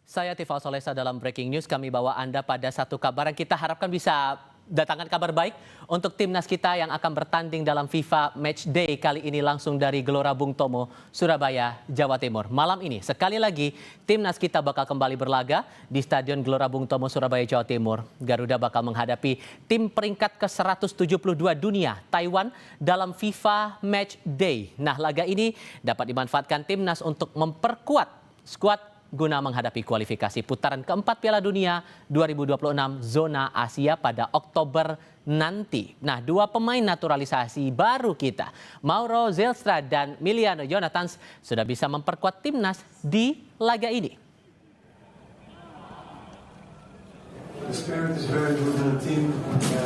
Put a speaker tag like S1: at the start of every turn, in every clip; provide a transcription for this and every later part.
S1: Saya Tifal Solesa dalam Breaking News. Kami bawa Anda pada satu kabar yang kita harapkan bisa datangkan kabar baik untuk timnas kita yang akan bertanding dalam FIFA Match Day kali ini langsung dari Gelora Bung Tomo, Surabaya, Jawa Timur. Malam ini sekali lagi timnas kita bakal kembali berlaga di Stadion Gelora Bung Tomo, Surabaya, Jawa Timur. Garuda bakal menghadapi tim peringkat ke-172 dunia, Taiwan, dalam FIFA Match Day. Nah, laga ini dapat dimanfaatkan timnas untuk memperkuat skuad guna menghadapi kualifikasi putaran keempat Piala Dunia 2026 zona Asia pada Oktober nanti. Nah, dua pemain naturalisasi baru kita, Mauro Zylstra dan Miliano Jonathans, sudah bisa memperkuat timnas di laga ini.
S2: The spirit is very good in the team.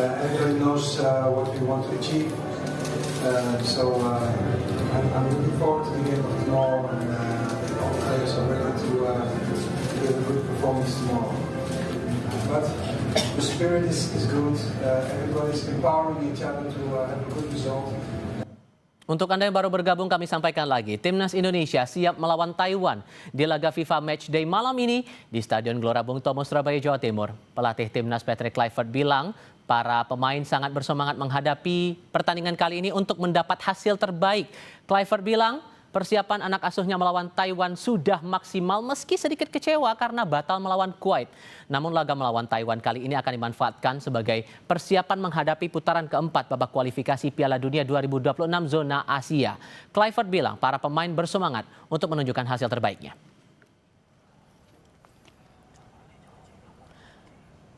S2: Everybody knows what we want to achieve. I'm looking forward to the game of tomorrow, and all players are ready to give a good performance tomorrow. But the spirit is good. Everybody's empowering each other to have a good result.
S1: Untuk Anda yang baru bergabung, kami sampaikan lagi, Timnas Indonesia siap melawan Taiwan di laga FIFA Match Day malam ini di Stadion Gelora Bung Tomo, Surabaya, Jawa Timur. Pelatih Timnas Patrick Kluivert bilang para pemain sangat bersemangat menghadapi pertandingan kali ini untuk mendapat hasil terbaik. Kluivert bilang persiapan anak asuhnya melawan Taiwan sudah maksimal meski sedikit kecewa karena batal melawan Kuwait. Namun laga melawan Taiwan kali ini akan dimanfaatkan sebagai persiapan menghadapi putaran keempat babak kualifikasi Piala Dunia 2026 zona Asia. Kluivert bilang para pemain bersemangat untuk menunjukkan hasil terbaiknya.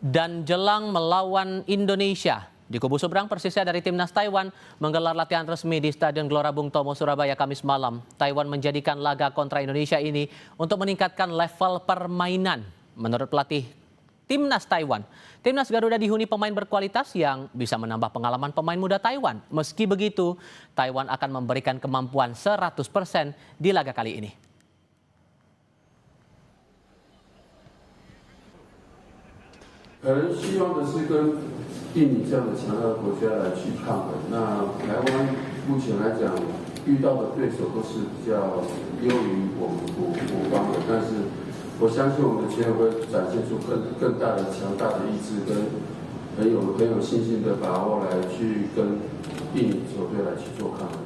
S1: Dan jelang melawan Indonesia, di kubu seberang Persisnya dari timnas Taiwan menggelar latihan resmi di Stadion Gelora Bung Tomo, Surabaya, Kamis malam. Taiwan menjadikan laga kontra Indonesia ini untuk meningkatkan level permainan. Menurut pelatih timnas Taiwan, timnas Garuda dihuni pemain berkualitas yang bisa menambah pengalaman pemain muda Taiwan. Meski begitu, Taiwan akan memberikan kemampuan 100% di laga kali ini.
S3: 可能希望的是跟印尼这样的强大的国家来去抗衡。那台湾目前来讲遇到的对手都是比较优于我们我方的，但是我相信我们的球员会展现出更大的强大的意志跟很有信心的把握来去跟印尼球队来去做抗衡。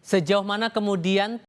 S1: Sejauh mana kemudian